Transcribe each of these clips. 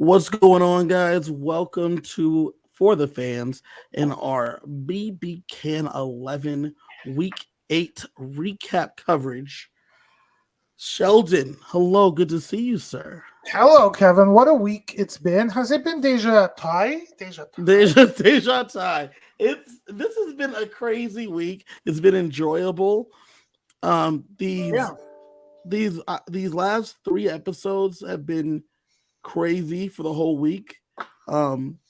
What's going on, guys? Welcome to For the Fans in our BBCAN 11 Week 8 recap coverage. Sheldon, hello, good to see you, sir. Hello, Kevin. What a week it's been. Has it been Deja Thai? Deja Thai. Deja Thai. This has been a crazy week. It's been enjoyable. Um, these Yeah. these last three episodes have been crazy for the whole week. Um,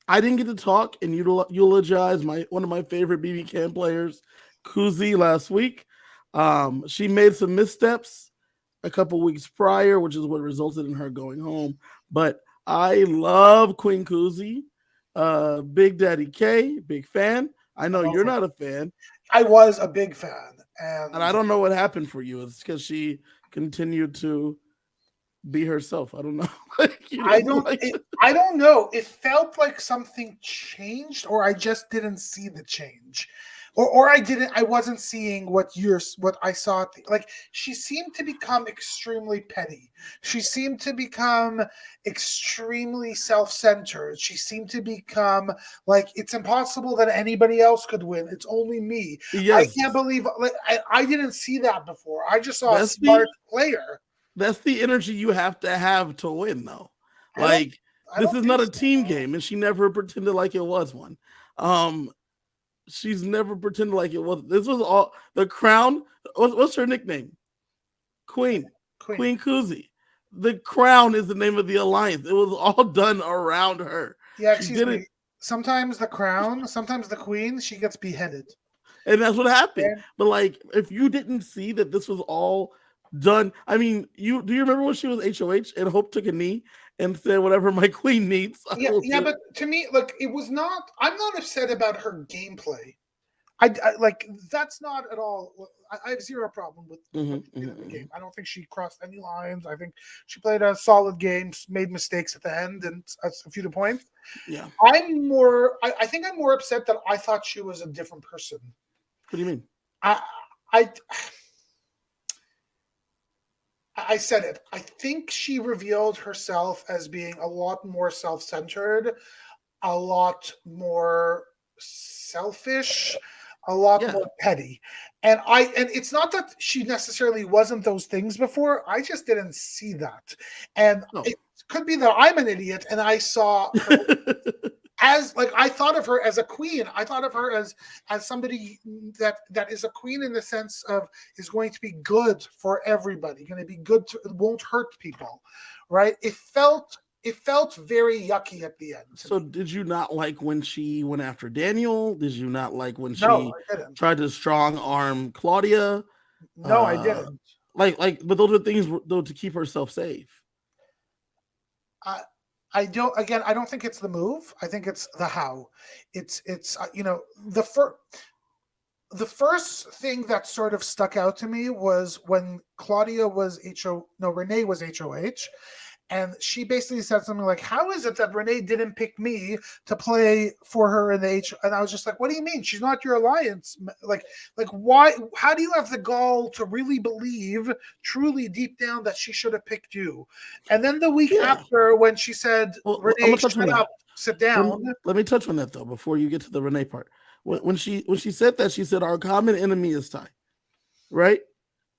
I didn't get to talk and eulogize one of my favorite BB Can players, Kuzi, last week. She made some missteps a couple weeks prior, which is what resulted in her going home. But I love Queen Kuzi. Big Daddy K, big fan. I know you're not a fan, I was a big fan. and I don't know what happened for you. It's because she continued to be herself. I don't know. I don't know. It felt like something changed, or I just didn't see the change. Or I wasn't seeing what I saw. Like, she seemed to become extremely petty. She seemed to become extremely self-centered. She seemed to become like, it's impossible that anybody else could win. It's only me. Yes. I can't believe, like, I didn't see that before. I just saw That's a smart player. That's the energy you have to win, though. Like, this is not a team game, and she never pretended like it was one. She's never pretended like it was. This was all the crown. What's her nickname? Queen Kuzi. The crown is the name of the alliance. It was all done around her. Yeah, excuse me. Sometimes the crown, sometimes the queen, she gets beheaded. And that's what happened. But like, if you didn't see that this was all done, I mean, do you remember when she was HOH and Hope took a knee and said, "Whatever my queen needs"? Yeah, but to me, like, it was not. I'm not upset about her gameplay. I like, that's not at all. I have zero problem with what she did in the game. I don't think she crossed any lines. I think she played a solid game, made mistakes at the end, and that's a few points. Yeah, I think I'm more upset that I thought she was a different person. What do you mean? I said it. I think she revealed herself as being a lot more self-centered, a lot more selfish, a lot more petty. And it's not that she necessarily wasn't those things before. I just didn't see that. And it could be that I'm an idiot and I saw her as, like, I thought of her as a queen. I thought of her as somebody that is a queen in the sense of is going to be good for everybody, going to be good, won't hurt people, right? It felt very yucky at the end. So did you not like when she went after Daniel? Did you not like when she tried to strong arm Claudia? No, I didn't. But those are things though to keep herself safe. I don't think it's the move. I think it's the how. It's the first thing that sort of stuck out to me was when Renee was HOH. And she basically said something like, "How is it that Renee didn't pick me to play for her in the H?" And I was just like, "What do you mean? She's not your alliance. Like why? How do you have the gall to really believe, truly deep down, that she should have picked you?" And then the week after, when she said, "Renee, shut up, sit down." Let me touch on that though before you get to the Renee part. When she said that, she said our common enemy is Ty, right?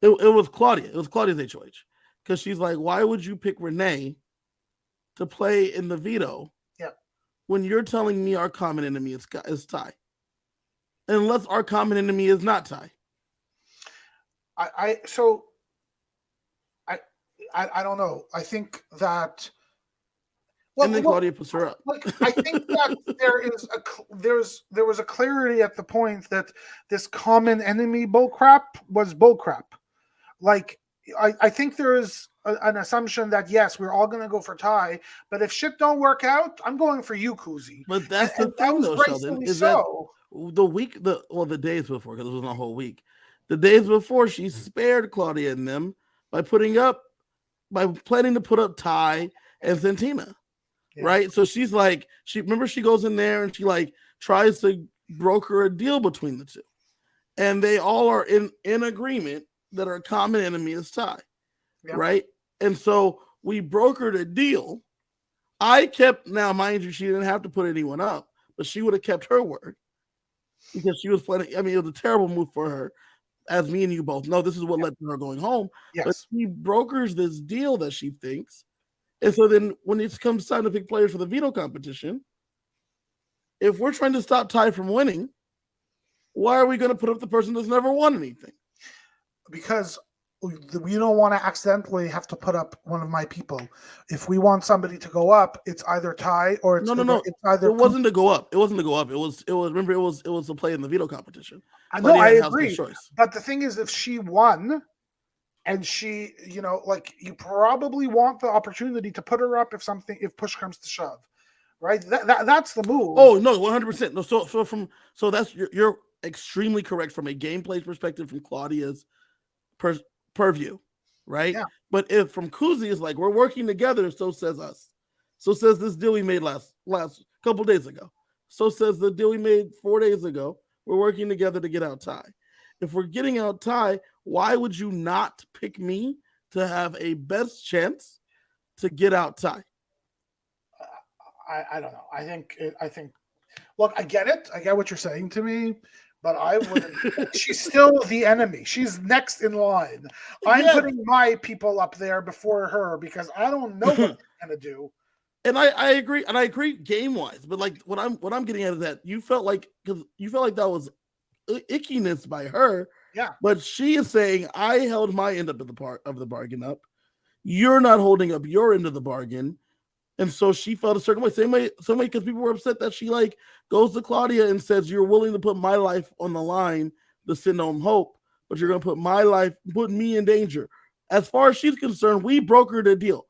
It was Claudia. It was Claudia's HOH. Because she's like, why would you pick Renee to play in the veto when you're telling me our common enemy is Ty? Unless our common enemy is not Ty. I don't know. I think that. And then Claudia puts her up. I think that there was a clarity at the point that this common enemy bullcrap was bullcrap. Like, I think there is an assumption that, yes, we're all going to go for Ty, but if shit don't work out, I'm going for you, Kuzi. But that's the thing, though, Sheldon, is that the days before, because it wasn't a whole week, the days before, she spared Claudia and them by planning to put up Ty and Santina, right? So she's like, she goes in there and she like tries to broker a deal between the two, and they all are in agreement that our common enemy is Ty, right? And so we brokered a deal I kept, now mind you, she didn't have to put anyone up, but she would have kept her word because she was planning. I mean, it was a terrible move for her, as me and you both know. This is what led to her going home. But Yes. she brokers this deal that she thinks. And so then when it comes time to pick players for the veto competition, if we're trying to stop Ty from winning, why are we going to put up the person that's never won anything? Because we don't want to accidentally have to put up one of my people. If we want somebody to go up, it's either Ty or it's No. It's either it wasn't to go up. It wasn't to go up. It was. Remember, it was to play in the veto competition. I know. I agree. Choice. But the thing is, if she won, and she, like, you probably want the opportunity to put her up if push comes to shove, right? That's the move. Oh no, 100%. No, so that's you're extremely correct from a gameplay perspective from Claudia's purview, right? Yeah. But if from Kuzi is like we're working together, so says us. So says this deal we made last couple days ago. So says the deal we made 4 days ago. We're working together to get out Ty. If we're getting out Ty, why would you not pick me to have a best chance to get out Ty? I don't know. I think. Look, I get it. I get what you're saying to me, but I wouldn't. She's still the enemy. She's next in line. I'm putting my people up there before her because I don't know what they're gonna do. And I agree, game wise, but like what I'm getting at is that you felt like that was ickiness by her. Yeah. But she is saying I held my end up of the bargain up. You're not holding up your end of the bargain. And so she felt a certain way. Same way, because people were upset that she like goes to Claudia and says, "You're willing to put my life on the line to send home hope, but you're gonna put my life, put me in danger." As far as she's concerned, we brokered a deal.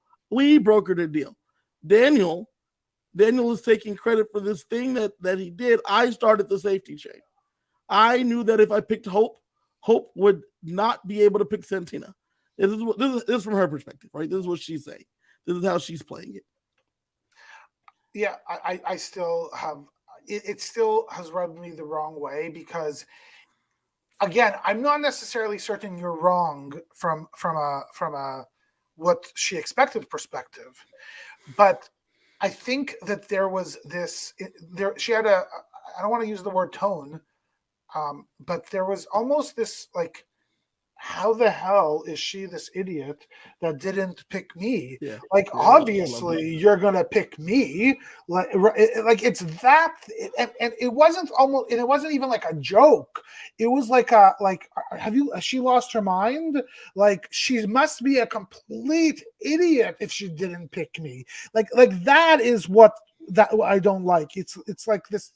Daniel is taking credit for this thing that he did. I started the safety chain. I knew that if I picked Hope would not be able to pick Santina. This is from her perspective, right? This is what she's saying. This is how she's playing it. Yeah, I still have it still has rubbed me the wrong way because again, I'm not necessarily certain you're wrong from a what she expected perspective, but I think that there was this she had I don't want to use the word tone, but there was almost this like, how the hell is she this idiot that didn't pick me? Yeah. Like, obviously you're gonna pick me. Like it's that, and it wasn't it wasn't even like a joke. It was like has she lost her mind? Like, she must be a complete idiot if she didn't pick me. Like that is what I don't like. It's like this.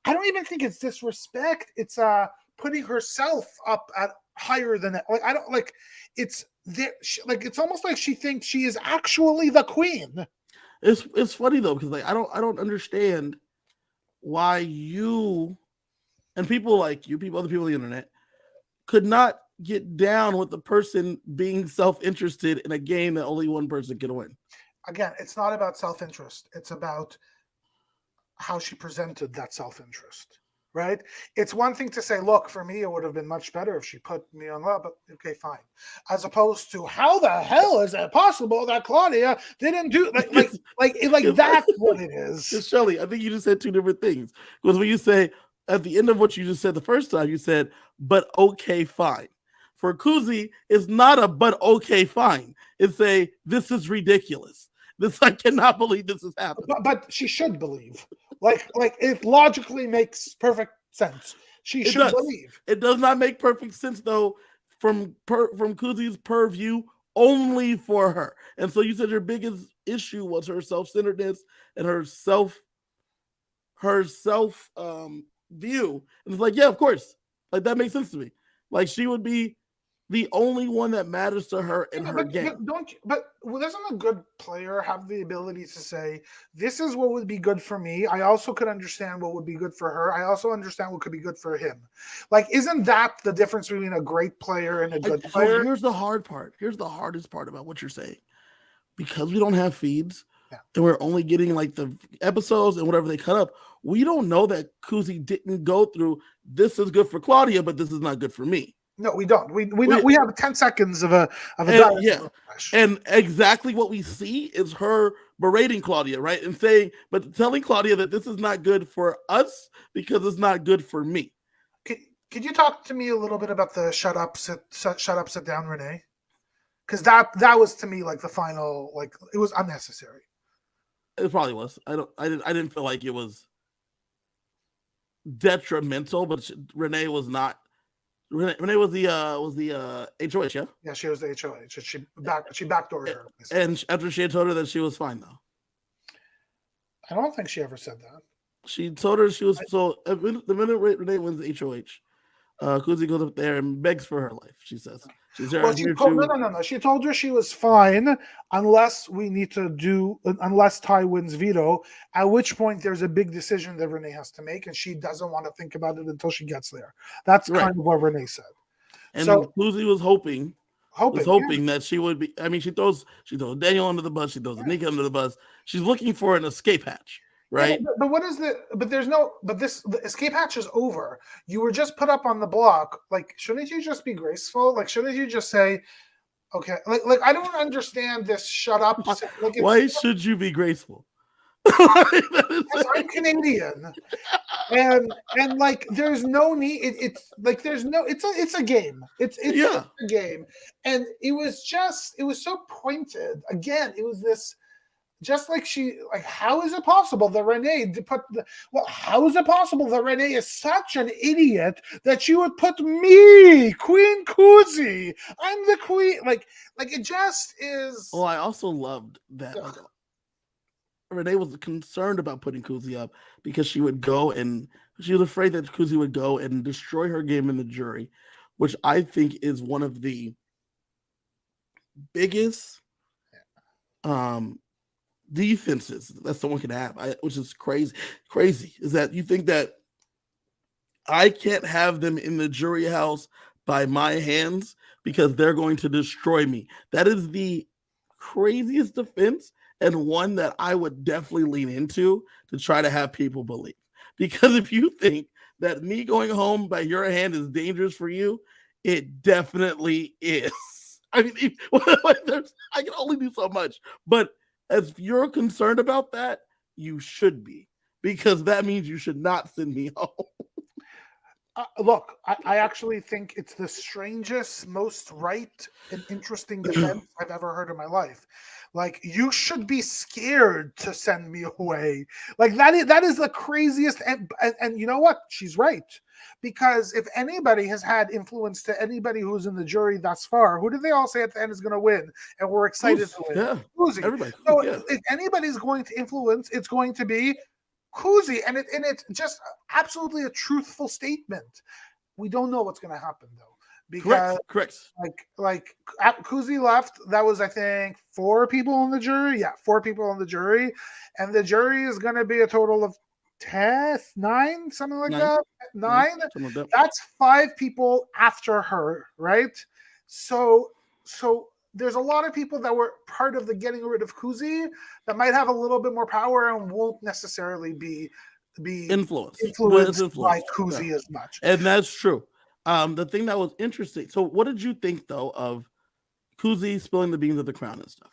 I don't even think it's disrespect. It's putting herself up at higher than it. Like, I don't like it's there. Like, it's almost like she thinks she is actually the queen. It's funny though, because like I don't understand why you and people like you, other people on the internet could not get down with the person being self-interested in a game that only one person can win. Again, it's not about self-interest. It's about how she presented that self-interest. Right? It's one thing to say, look, for me, it would have been much better if she put me on love, but okay, fine. As opposed to, how the hell is it possible that Claudia didn't do like that's what it is. Shelly, I think you just said two different things. Because when you say at the end of what you just said the first time, you said, but okay, fine. For Kuzi, it's not a but okay, fine. It's a this is ridiculous. I cannot believe this is happening. But she should believe. Like it logically makes perfect sense. She should believe. It does not make perfect sense though from Kuzi's purview only for her. And so you said your biggest issue was her self-centeredness and her self view. And it's like, yeah, of course. Like, that makes sense to me. Like, she would be the only one that matters to her in her game. But doesn't a good player have the ability to say, this is what would be good for me? I also could understand what would be good for her. I also understand what could be good for him. Like, isn't that the difference between a great player and a good player? So here's the hard part. Here's the hardest part about what you're saying. Because we don't have feeds, and we're only getting like the episodes and whatever they cut up, we don't know that Kuzi didn't go through, this is good for Claudia, but this is not good for me. No, we don't. We know, we have 10 seconds of a dialogue. Yeah. And exactly what we see is her berating Claudia, right? And saying, but telling Claudia that this is not good for us because it's not good for me. Could you talk to me a little bit about the shut up, sit down, Renee? Because that was to me like the final, like it was unnecessary. It probably was. I didn't feel like it was detrimental, but Renee was not. Renee was the HOH, yeah. Yeah, she was the HOH. She backdoored her. And after she had told her that she was fine, though. I don't think she ever said that. She told her she was the minute Renee wins the HOH, Kuzi goes up there and begs for her life. She says she's there. Well, no. She told her she was fine unless Ty wins veto. At which point there's a big decision that Renee has to make, and she doesn't want to think about it until she gets there. That's kind of what Renee said. And so Kuzi was hoping that she would be. I mean, she throws Daniel under the bus. She throws Anika under the bus. She's looking for an escape hatch. Right. Yeah, but what is the escape hatch is over. You were just put up on the block. Like, shouldn't you just be graceful? Like, shouldn't you just say, okay, like I don't understand this shut up. Like, why should you be graceful? I'm Canadian. And like there's no need it's a game. It's a game. And it was so pointed. Again, it was this. Just like how is it possible that Renee how is it possible that Renee is such an idiot that she would put me, Queen Kuzi? I'm the queen. Like it just is. Well, I also loved that Renee was concerned about putting Kuzi up because she was afraid that Kuzi would go and destroy her game in the jury, which I think is one of the biggest defenses that someone can have, which is crazy is that you think that I can't have them in the jury house by my hands because they're going to destroy me. That is the craziest defense, and one that I would definitely lean into to try to have people believe. Because if you think that me going home by your hand is dangerous for you, it definitely is. I mean, I can only do so much, but if you're concerned about that, you should be, because that means you should not send me home. Look, I actually think it's the strangest, most right and interesting defense I've ever heard in my life. Like, you should be scared to send me away. Like, that is the craziest. And you know what? She's right. Because if anybody has had influence to anybody who's in the jury thus far, who do they all say at the end is going to win? And we're excited to win. Yeah, Kuzi. Everybody. So if anybody's going to influence, it's going to be Kuzi. And it's just absolutely a truthful statement. We don't know what's going to happen, though. Because correct. Like Kuzi left, that was, I think, 4 people on the jury. Yeah, 4 people on the jury. And the jury is going to be a total of 9, something like that. 9. That's 5 people after her, right? So there's a lot of people that were part of the getting rid of Kuzi that might have a little bit more power and won't necessarily be influenced by Kuzi as much. And that's true. The thing that was interesting. So, what did you think though of Kuzi spilling the beans of the crown and stuff?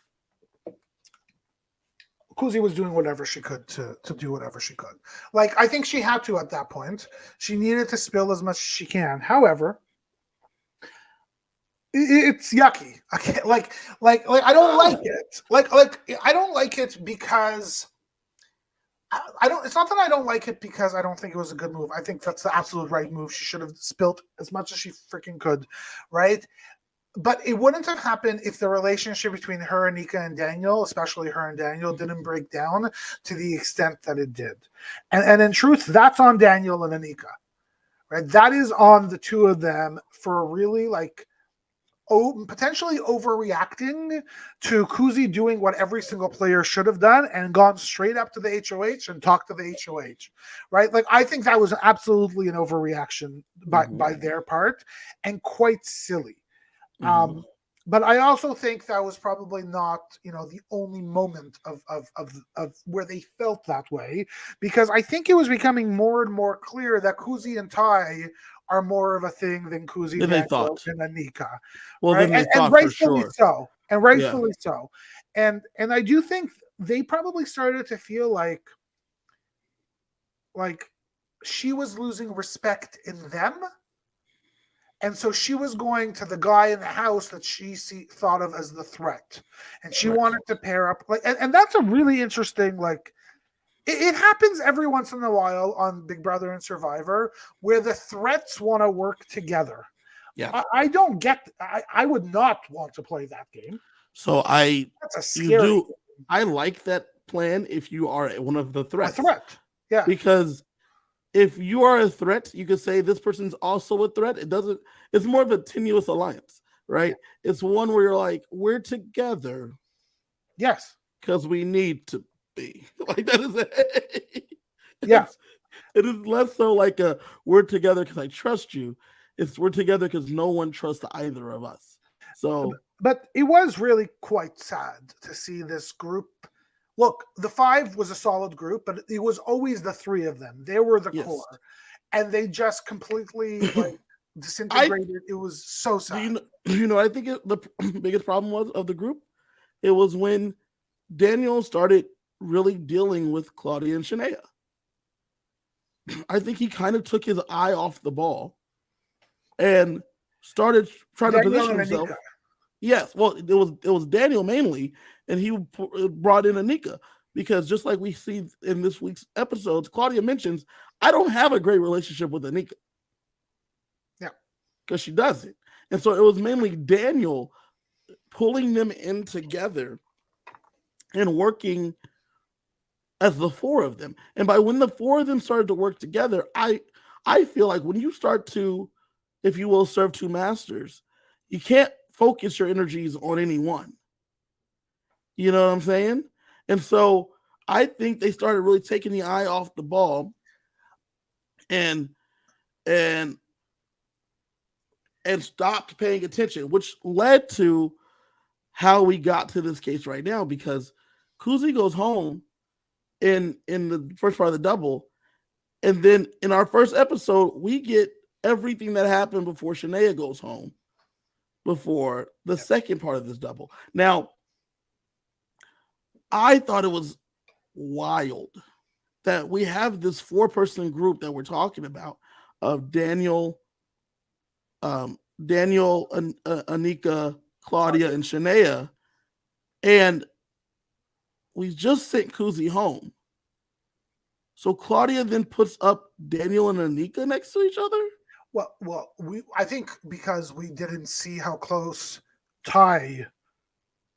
Kuzi was doing whatever she could to do whatever she could. Like, I think she had to at that point. She needed to spill as much as she can. However, it's yucky. I can't, like I don't like it. Like I don't like it because I don't. It's not that I don't like it because I don't think it was a good move. I think that's the absolute right move. She should have spilt as much as she freaking could, right? But it wouldn't have happened if the relationship between her, Anika, and Daniel, especially her and Daniel, didn't break down to the extent that it did. And in truth, that's on Daniel and Anika, right? That is on the two of them for really potentially overreacting to Kuzi doing what every single player should have done and gone straight up to the HOH and talked to the HOH, right? Like, I think that was absolutely an overreaction by their part and quite silly. But I also think that was probably not, the only moment of where they felt that way, because I think it was becoming more and more clear that Kuzi and Ty are more of a thing than Kuzi and Anika. Well, right? then they thought and rightfully for sure. so. And rightfully so. And I do think they probably started to feel like she was losing respect in them. And so she was going to the guy in the house that thought of as the threat. And she wanted to pair up. And that's a really interesting, it happens every once in a while on Big Brother and Survivor where the threats want to work together. Yeah. I don't get, I would not want to play that game. So that's a scary game. I like that plan if you are one of the threats. A threat. Yeah. Because if you are a threat, you could say this person's also a threat. It's more of a tenuous alliance, right? Yeah. It's one where you're like, we're together. Yes. Because we need to be. Like that is it. Yeah. It is less so like we're together because I trust you. It's we're together because no one trusts either of us. So but it was really quite sad to see this group. Look, the 5 was a solid group, but it was always the 3 of them. They were the core. And they just completely disintegrated. It was so sad. I think the biggest problem of the group, it was when Daniel started really dealing with Claudia and Shania. I think he kind of took his eye off the ball and started trying to position himself. Anika. Yes, well, it was Daniel mainly, and he brought in Anika because just like we see in this week's episodes, Claudia mentions, I don't have a great relationship with Anika. Yeah, because she doesn't, and so it was mainly Daniel pulling them in together and working as the 4 of them. And by when the 4 of them started to work together, I feel like when you start to, if you will, serve 2 masters, you can't focus your energies on any one. You know what I'm saying? And so I think they started really taking the eye off the ball and stopped paying attention, which led to how we got to this case right now, because Kuzi goes home in the first part of the double, and then in our first episode, we get everything that happened before Shania goes home, before the second part of this double. Now, I thought it was wild that we have this 4-person group that we're talking about of Daniel, Anika, Claudia, and Shania, and we just sent Kuzi home. So Claudia then puts up Daniel and Anika next to each other? Well, I think because we didn't see how close Ty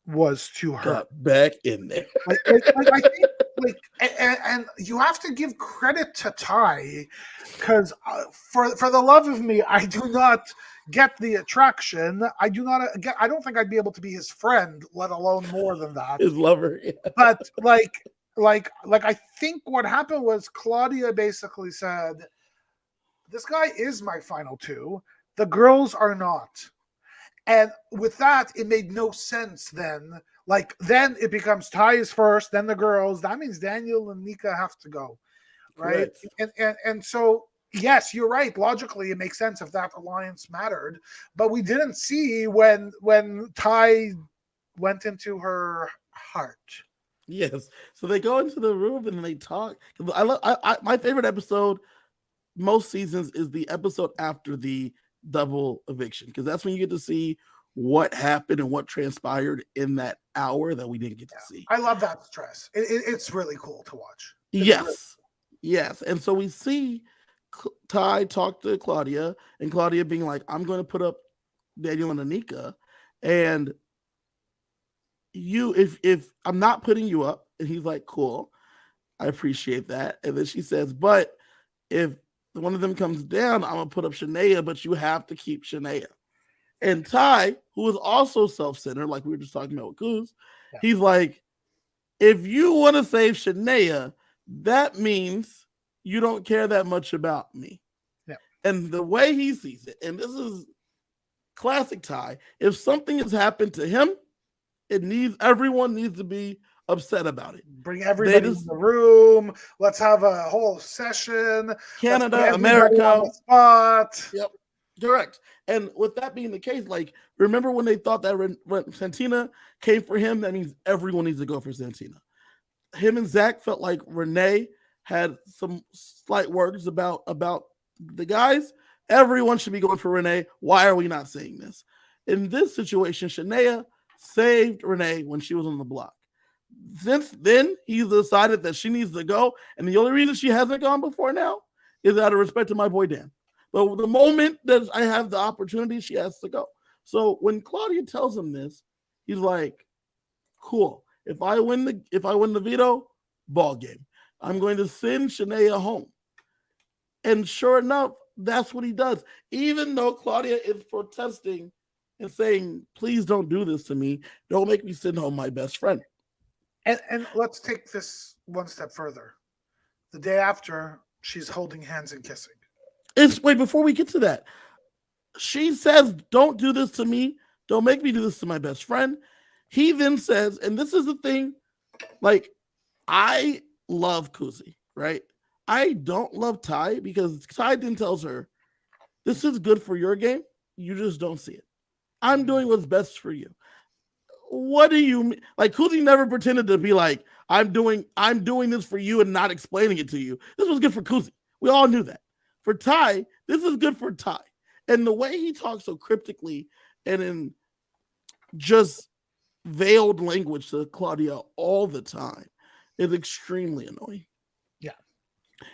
was to her. Got back in there. I think, and you have to give credit to Ty, because for the love of me, I do not get the attraction. I don't think I'd be able to be his friend, let alone more than that. His lover. Yeah. But I think what happened was Claudia basically said, this guy is my final 2. The girls are not. And with that, it made no sense then. Then it becomes Ty's first, then the girls. That means Daniel and Nika have to go, right? And so, yes, you're right. Logically, it makes sense if that alliance mattered. But we didn't see when Ty went into her heart. Yes. So they go into the room and they talk. My favorite episode most seasons is the episode after the double eviction, because that's when you get to see what happened and what transpired in that hour that we didn't get to see. I love that stress. It's really cool to watch. Yes. And so we see Ty talk to Claudia, and Claudia being like, I'm going to put up Daniel and Anika, and you, if I'm not putting you up. And he's like, cool, I appreciate that. And then she says, but if one of them comes down, I'm going to put up Shania, but you have to keep Shania. And Ty, who is also self-centered, like we were just talking about with Kuz, he's like, if you want to save Shania, that means you don't care that much about me. Yeah. And the way he sees it, and this is classic Ty, if something has happened to him, everyone needs to be upset about it. Bring everybody in the room. Let's have a whole session. Canada, America. On the spot. Yep. Correct. And with that being the case, remember when they thought that when Santina came for him, that means everyone needs to go for Santina. him and Zach felt like Renee had some slight words about the guys. Everyone should be going for Renee. Why are we not saying this? In this situation, Shania saved Renee when she was on the block. Since then, he's decided that she needs to go, and the only reason she hasn't gone before now is out of respect to my boy Dan. But the moment that I have the opportunity, she has to go. So when Claudia tells him this, he's like, "Cool. If I win the veto, ball game. I'm going to send Shania home." And sure enough, that's what he does. Even though Claudia is protesting and saying, "Please don't do this to me. Don't make me send home my best friend." And let's take this one step further. The day after, she's holding hands and kissing. Wait, before we get to that, she says, "Don't do this to me. Don't make me do this to my best friend." He then says, and this is the thing, like, I love Kuzi, right? I don't love Ty because Ty then tells her, "This is good for your game. You just don't see it. I'm doing what's best for you." What do you mean? Like, Kuzi never pretended to be like, I'm doing this for you and not explaining it to you. This was good for Kuzi. We all knew that. For Ty, this is good for Ty. And the way he talks so cryptically and in just veiled language to Claudia all the time is extremely annoying. Yeah.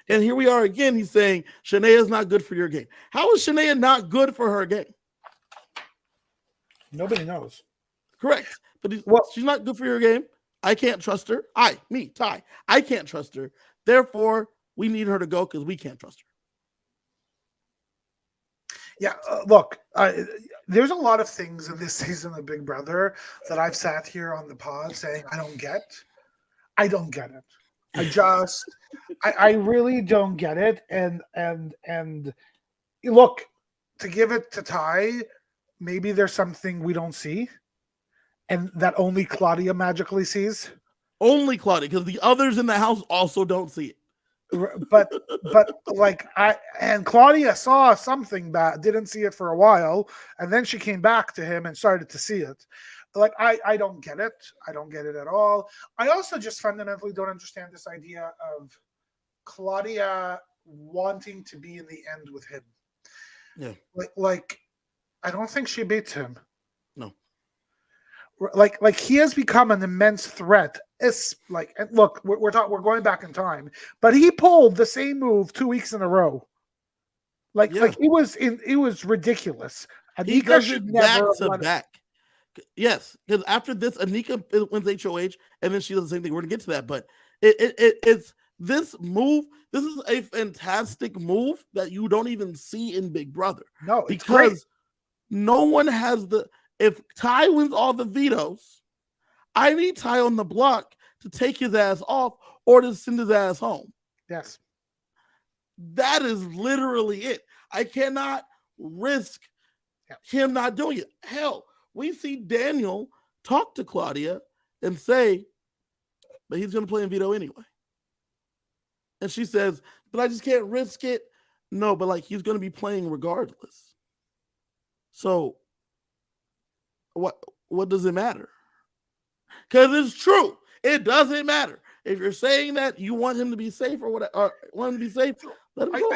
And here we are again. He's saying Shania is not good for your game. How is Shania not good for her game? Nobody knows. Correct. But she's not good for your game. I can't trust her. Ty, I can't trust her. Therefore, we need her to go because we can't trust her. Yeah, look, there's a lot of things in this season of Big Brother that I've sat here on the pod saying I don't get. I don't get it. I really don't get it. And look, to give it to Ty, maybe there's something we don't see, and that only Claudia magically sees. Only Claudia, because the others in the house also don't see it. But like Claudia saw something bad, didn't see it for a while, and then she came back to him and started to see it. Like I don't get it. I don't get it at all. I also just fundamentally don't understand this idea of Claudia wanting to be in the end with him. Yeah. Like I don't think she beats him. No. Like he has become an immense threat. It's like, and look, we're going back in time, but he pulled the same move 2 weeks in a row. Like it was ridiculous. Anika should never back to back. Yes, because after this, Anika wins HOH, and then she does the same thing. We're gonna get to that, but it's this move. This is a fantastic move that you don't even see in Big Brother. No, because no one has the. If Ty wins all the vetoes, I need Ty on the block to take his ass off or to send his ass home. Yes. That is literally it. I cannot risk him not doing it. Hell, we see Daniel talk to Claudia and say, but he's going to play in veto anyway. And she says, but I just can't risk it. No, but like he's going to be playing regardless. So what does it matter? Because it's true. It doesn't matter. If you're saying that you want him to be safe or whatever, or want him to be safe, let him go.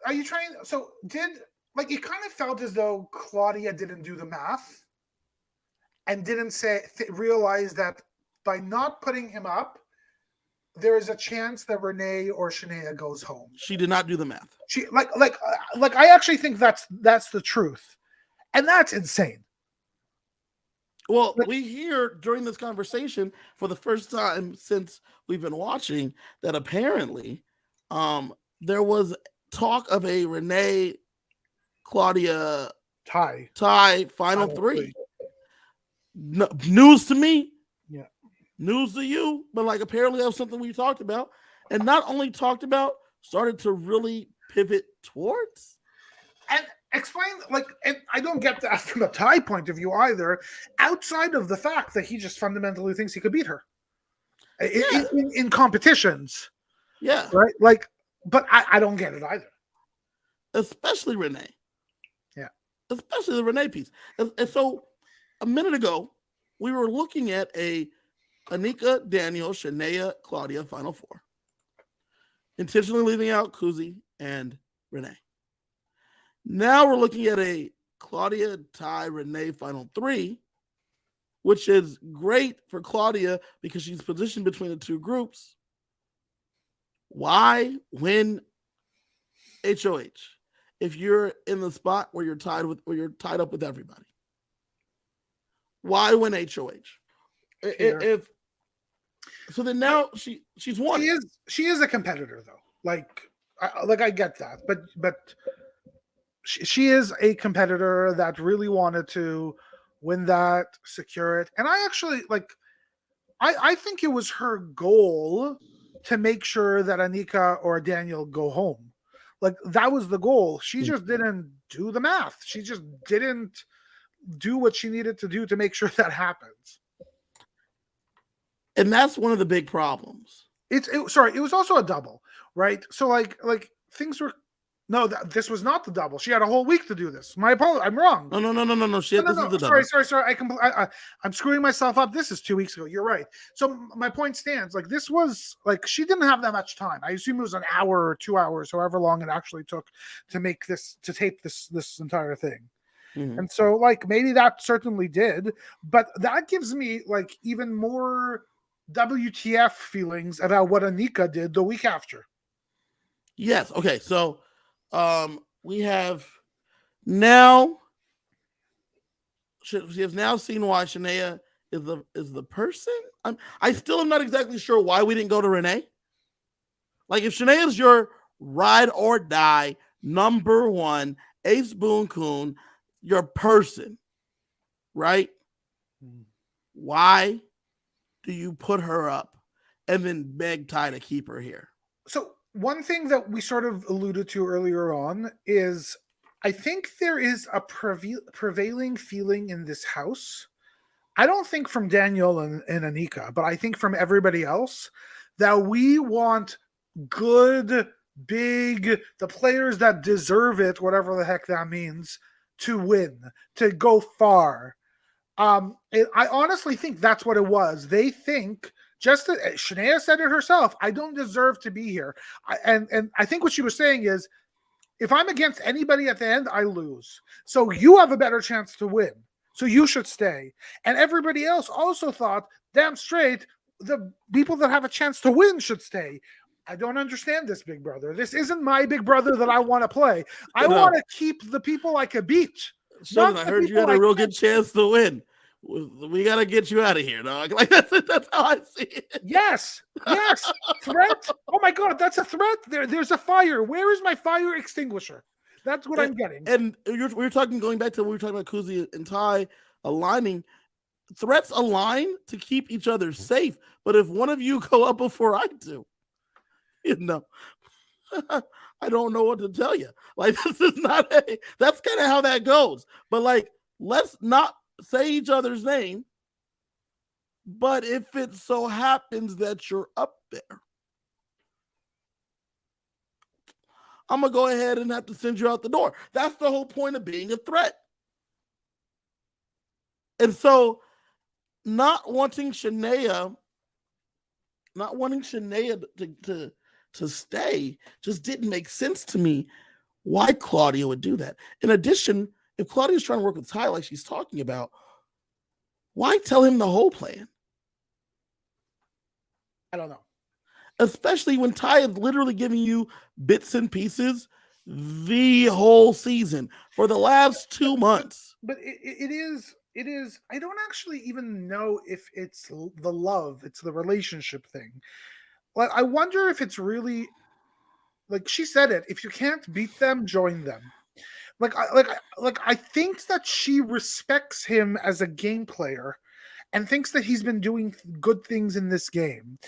Are you trying? So it kind of felt as though Claudia didn't do the math and didn't realize that by not putting him up, there is a chance that Renee or Shania goes home. She did not do the math. She I actually think that's the truth, and that's insane. Well, we hear during this conversation for the first time since we've been watching that apparently there was talk of a Renee, Claudia, Ty final three. No, news to me. Yeah. News to you. But like apparently that was something we talked about. And not only talked about, started to really pivot towards. And explain, and I don't get that from a Ty point of view either, outside of the fact that he just fundamentally thinks he could beat her in competitions. Yeah. Right? But I don't get it either. Especially Renee. Yeah. Especially the Renee piece. And so a minute ago, we were looking at a Anika, Daniel, Shania, Claudia, final four. Intentionally leaving out Kuzi and Renee. Now we're looking at a Claudia, Ty, Renee final three, which is great for Claudia because she's positioned between the two groups. Why win HOH if you're in the spot where you're tied up with everybody? Why win HOH? If so, then now she's won. She is a competitor though. I get that, but she is a competitor that really wanted to win that, secure it, and I actually I think it was her goal to make sure that Anika or Daniel go home. Like that was the goal. She just didn't do the math. She just didn't do what she needed to do to make sure that happens. And that's one of the big problems. It was also a double, right? So like things were. No, this was not the double. She had a whole week to do this. My apologies. I'm wrong. No. This is the double. Sorry. I'm screwing myself up. This is 2 weeks ago. You're right. So my point stands. Like this was like she didn't have that much time. I assume it was an hour or 2 hours, however long it actually took to tape this entire thing. Mm-hmm. And so like maybe that certainly did, but that gives me like even more WTF feelings about what Anika did the week after. Yes. Okay. So. We have now. She has now seen why Shania is the person. I still am not exactly sure why we didn't go to Renee. Like if Shania is your ride or die number one, Ace Boone Coon, your person, right? Why do you put her up and then beg Ty to keep her here? So. One thing that we sort of alluded to earlier on is I think there is a prevailing feeling in this house. I don't think from Daniel and Anika, but I think from everybody else that we want good, big, the players that deserve it, whatever the heck that means, to win, to go far. I honestly think that's what it was. They think... Just Shania said it herself. I don't deserve to be here. And I think what she was saying is, if I'm against anybody at the end, I lose. So you have a better chance to win. So you should stay. And everybody else also thought, damn straight, the people that have a chance to win should stay. I don't understand this, Big Brother. This isn't my Big Brother that I want to play. I want to keep the people I could beat. Sheldon, I heard you had a real good chance to win. We gotta get you out of here, dog. Like that's how I see it. Yes. Threat. Oh my god, that's a threat. There's a fire. Where is my fire extinguisher? That's what I'm getting. And we were talking, going back to what we were talking about, Kuzi and Ty aligning. Threats align to keep each other safe. But if one of you go up before I do, I don't know what to tell you. Like this is not that's kind of how that goes. But like, let's not say each other's name, but if it so happens that you're up there, I'm gonna go ahead and have to send you out the door. That's the whole point of being a threat. And so not wanting Shania to stay just didn't make sense to me why Claudia would do that. In addition, if Claudia's trying to work with Ty like she's talking about, why tell him the whole plan? I don't know. Especially when Ty is literally giving you bits and pieces the whole season for the last 2 months. But it is. I don't actually even know if it's the love, it's the relationship thing. Like, I wonder if it's really, like she said it, if you can't beat them, join them. I think that she respects him as a game player and thinks that he's been doing good things in this game.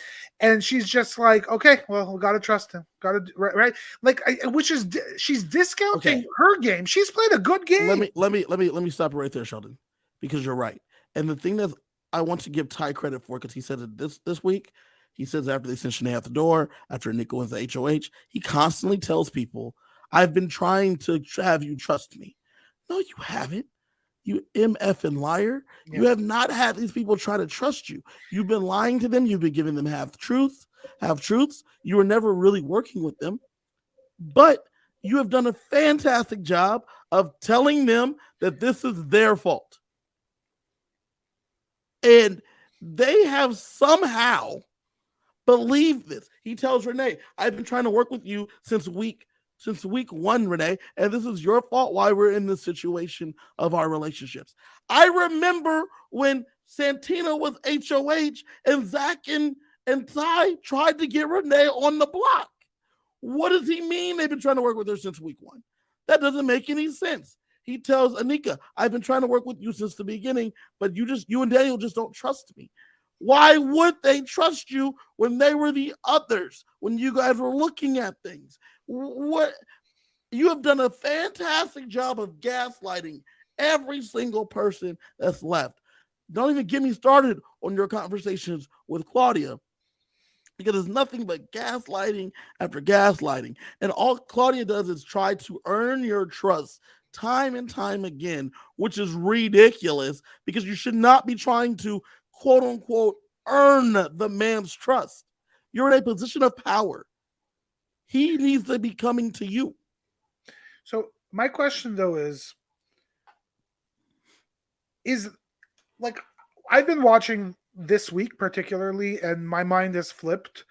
And she's just like, okay, well, we got to trust him. Got to, right? Like, which is, she's discounting her game. She's played a good game. Let me stop right there, Sheldon, because you're right. And the thing that I want to give Ty credit for, because he said it this week, he says after they send Shanae out the door, after Anika wins the HOH, he constantly tells people, I've been trying to have you trust me. No, you haven't. You MF and liar. Yeah. You have not had these people try to trust you. You've been lying to them. You've been giving them half truths. You were never really working with them. But you have done a fantastic job of telling them that this is their fault. And they have somehow believed this. He tells Renee, I've been trying to work with you since week one, Renee, and this is your fault why we're in this situation of our relationships. I remember when Santina was HOH and Zach and Ty tried to get Renee on the block. What does he mean they've been trying to work with her since week one? That doesn't make any sense. He tells Anika, I've been trying to work with you since the beginning, but you and Daniel just don't trust me. Why would they trust you when they were the others, when you guys were looking at things? What you have done a fantastic job of gaslighting every single person that's left. Don't even get me started on your conversations with Claudia, because it's nothing but gaslighting after gaslighting. And all Claudia does is try to earn your trust time and time again, which is ridiculous because you should not be trying to quote unquote earn the man's trust. You're in a position of power. He needs to be coming to you. So my question though is like, I've been watching this week particularly, and my mind has flipped.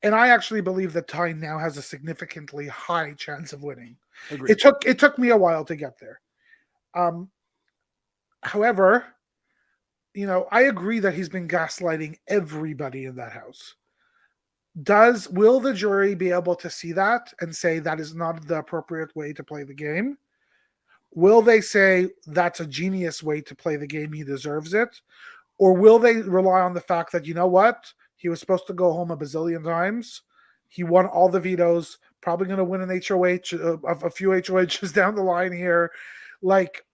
And I actually believe that Ty now has a significantly high chance of winning. Agreed. It took me a while to get there. However, I agree that he's been gaslighting everybody in that house. Will the jury be able to see that and say that is not the appropriate way to play the game? Will they say that's a genius way to play the game, he deserves it? Or will they rely on the fact that, you know what, he was supposed to go home a bazillion times, he won all the vetoes, probably going to win an HOH, a few HOHs down the line here. Like,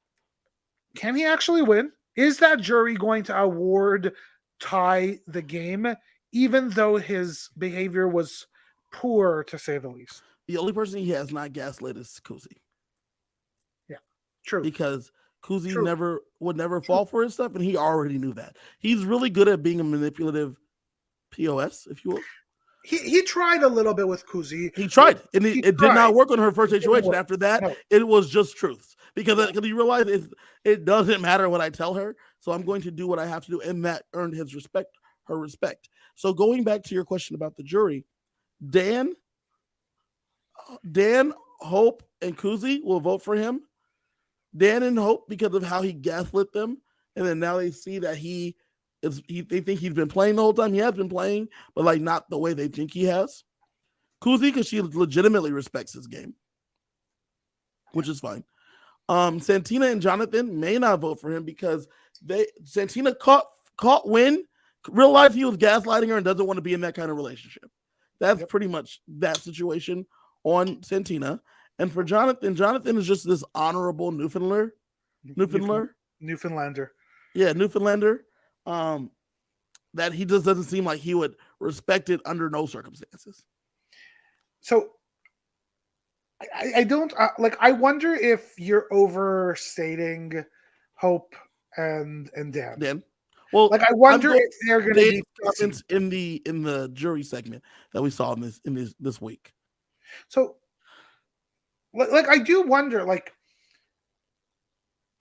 can he actually win? Is that jury going to award Ty the game, even though his behavior was poor, to say the least? The only person he has not gaslit is Kuzi. Yeah, true. Because Kuzi would never fall for his stuff, and he already knew that. He's really good at being a manipulative POS, if you will. He tried a little bit with Kuzi. He tried, and it did not work on her first HOH. And after that, it was just truths. Because he realized it doesn't matter what I tell her, so I'm going to do what I have to do, and that earned her respect. So going back to your question about the jury, Dan, Hope, and Kuzi will vote for him. Dan and Hope because of how he gaslit them, and then now they see that they think he's been playing the whole time. He has been playing, but like not the way they think he has. Kuzi because she legitimately respects his game, which is fine. Santina and Jonathan may not vote for him because Santina caught Win, realized he was gaslighting her and doesn't want to be in that kind of relationship. That's pretty much that situation on Santina. And for Jonathan is just this honorable Newfoundlander. Yeah, Newfoundlander. That he just doesn't seem like he would respect it under no circumstances. So I don't I wonder if you're overstating Hope and Dan. Dan. Well, I wonder if they're going to be in the jury segment that we saw in this week. So, I do wonder.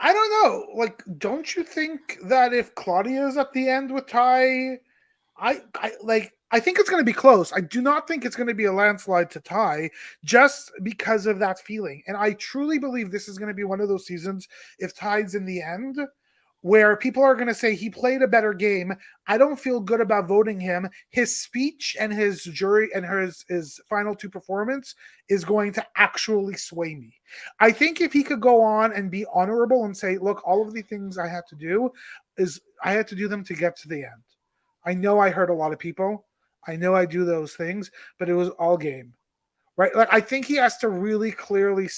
I don't know. Don't you think that if Claudia is at the end with Ty, I think it's going to be close. I do not think it's going to be a landslide to Ty just because of that feeling. And I truly believe this is going to be one of those seasons, if Ty's in the end, where people are going to say he played a better game. I don't feel good about voting him. His speech and his jury and his final two performance is going to actually sway me. I think if he could go on and be honorable and say, look, all of the things I had to do them to get to the end. I know I hurt a lot of people. I know I do those things, but it was all game, right? I think he has to really clearly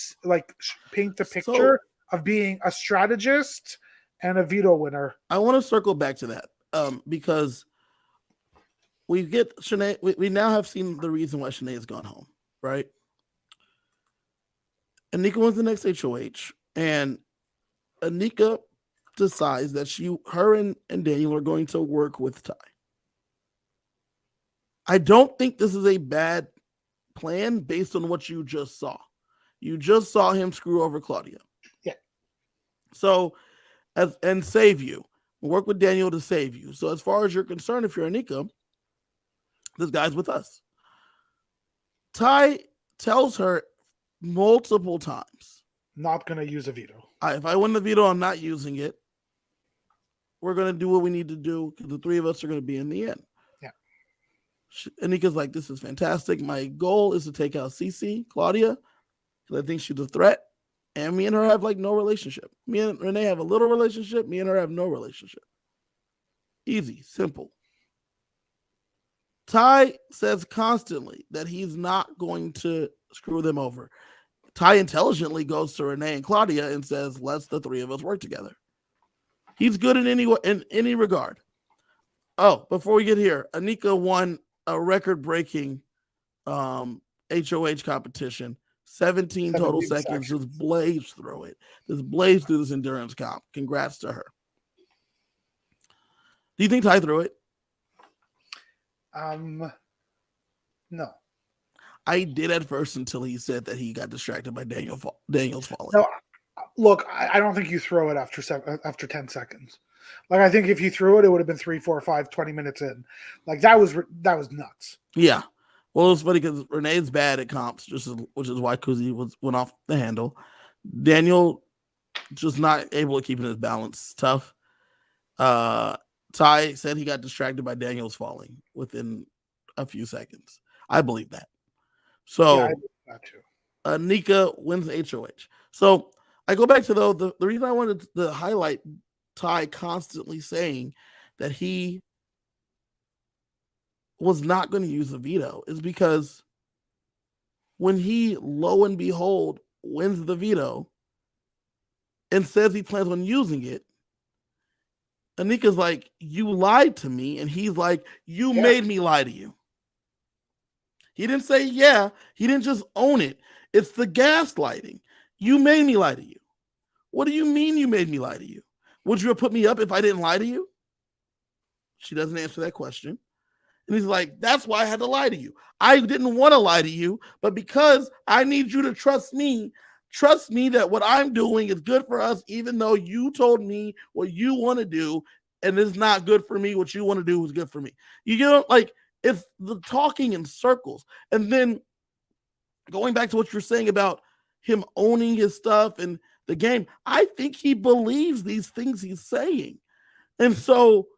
paint the picture of being a strategist and a veto winner. I want to circle back to that because we get Shanae. We now have seen the reason why Shanae has gone home, right? Anika wins the next HOH, and Anika decides that her and Daniel are going to work with Ty. I don't think this is a bad plan based on what you just saw. You just saw him screw over Claudia. Yeah. So, and save you. Work with Daniel to save you. So as far as you're concerned, if you're Anika, this guy's with us. Ty tells her multiple times, not going to use a veto. If I win the veto, I'm not using it. We're going to do what we need to do because the three of us are going to be in the end. Yeah. Anika's like, this is fantastic. My goal is to take out Cece, Claudia, because I think she's a threat. And me and her have like no relationship. Me and Renee have a little relationship. Me and her have no relationship. Easy, simple. Ty says constantly that he's not going to screw them over. Ty intelligently goes to Renee and Claudia and says, let's the three of us work together. He's good in any regard. Oh, before we get here, Anika won a record-breaking HOH competition. 17 total seconds, just blazed through it. Just blazed through this endurance comp. Congrats to her. Do you think Ty threw it? No. I did at first until he said that he got distracted by Daniel's falling. No, look, I don't think you throw it after 10 seconds. Like, I think if you threw it, it would have been 3, 4, 5, 20 minutes in. Like, that was nuts. Yeah. Well, it's funny because Renee's bad at comps, which is why Kuzi went off the handle. Daniel just not able to keep his balance. Tough. Ty said he got distracted by Daniel's falling within a few seconds. I believe that. So, yeah, I believe that too. Anika wins HOH. So I go back to the reason I wanted to highlight Ty constantly saying that he was not going to use the veto is because when he, lo and behold, wins the veto and says he plans on using it, Anika's like, you lied to me. And he's like, you made me lie to you. He didn't say, yeah. He didn't just own it. It's the gaslighting. You made me lie to you. What do you mean you made me lie to you? Would you have put me up if I didn't lie to you? She doesn't answer that question. And he's like, that's why I had to lie to you. I didn't want to lie to you, but because I need you to trust me that what I'm doing is good for us, even though you told me what you want to do, and it's not good for me. What you want to do is good for me. You know, like, it's the talking in circles. And then going back to what you're saying about him owning his stuff and the game, I think he believes these things he's saying. And so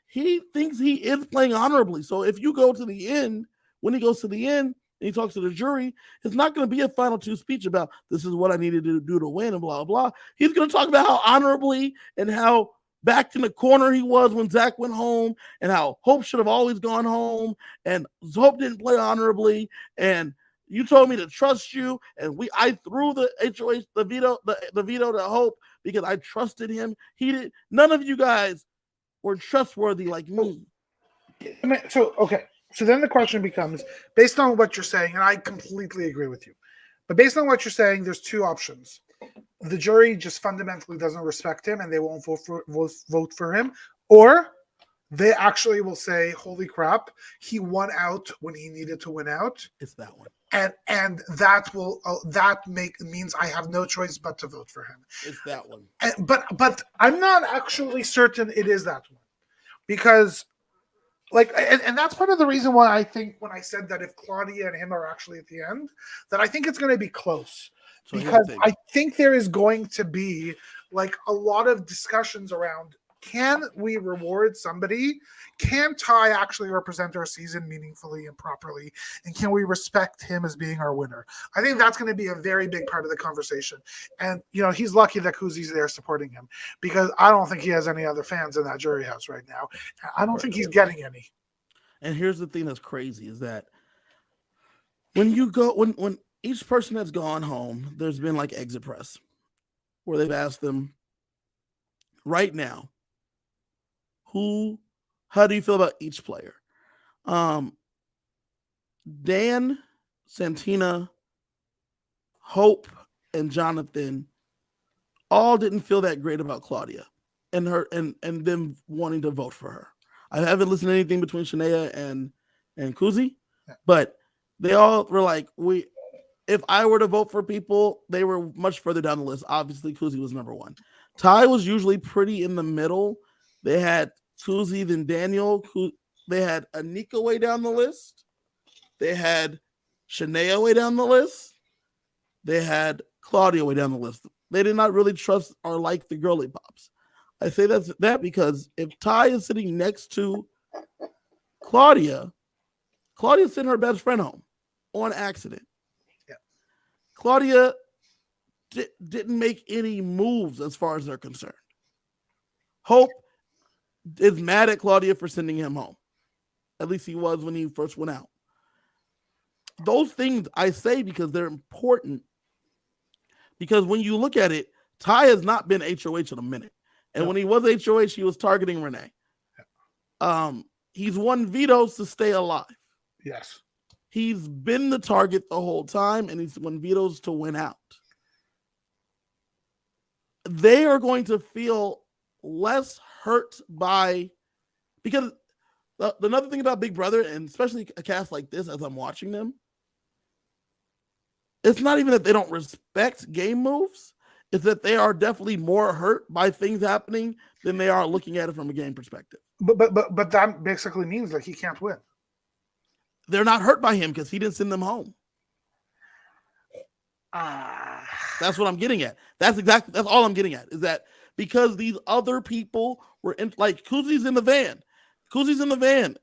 he thinks he is playing honorably. So if you go to the end, when he goes to the end and he talks to the jury, it's not going to be a final two speech about this is what I needed to do to win and blah, blah. He's going to talk about how honorably and how back in the corner he was when Zach went home and how Hope should have always gone home and Hope didn't play honorably. And you told me to trust you. And I threw the HOH, the veto to Hope because I trusted him. None of you guys were trustworthy like me. So then the question becomes, based on what you're saying, and I completely agree with you, but based on what you're saying, there's two options. The jury just fundamentally doesn't respect him and they won't vote for him, or they actually will say, holy crap, he won out when he needed to win out. It's that one. And that will means I have no choice but to vote for him. It's that one. But I'm not actually certain it is that one, because and that's part of the reason why I think when I said that if Claudia and him are actually at the end, that I think it's going to be close, because I think there is going to be like a lot of discussions around, can we reward somebody? Can Ty actually represent our season meaningfully and properly? And can we respect him as being our winner? I think that's going to be a very big part of the conversation. And, he's lucky that Kuzi's there supporting him, because I don't think he has any other fans in that jury house right now. I don't think he's getting any. And here's the thing that's crazy is that when each person has gone home, there's been like exit press where they've asked them right now, how do you feel about each player? Dan, Santina, Hope, and Jonathan all didn't feel that great about Claudia. and her and them wanting to vote for her. I haven't listened to anything between Shania and Kuzi, but they all were like, we. If I were to vote for people, they were much further down the list. Obviously, Kuzi was number one. Ty was usually pretty in the middle. They had Kuzi, then Daniel. They had Anika way down the list. They had Shania way down the list. They had Claudia way down the list. They did not really trust or like the girly pops. I say that because if Ty is sitting next to Claudia sent her best friend home on accident. Yeah. Claudia didn't make any moves as far as they're concerned. Hope is mad at Claudia for sending him home. At least he was when he first went out. Those things I say because they're important. Because when you look at it, Ty has not been HOH in a minute. And when he was HOH, he was targeting Renee. He's won vetoes to stay alive. Yes. He's been the target the whole time, and he's won vetoes to win out. They are going to feel less hurt by, because another thing about Big Brother, and especially a cast like this as I'm watching them, it's not even that they don't respect game moves, it's that they are definitely more hurt by things happening than they are looking at it from a game perspective. But that basically means that he can't win. They're not hurt by him because he didn't send them home. That's what I'm getting at. That's all I'm getting at, is that because these other people were in, like Kuzi's in the van.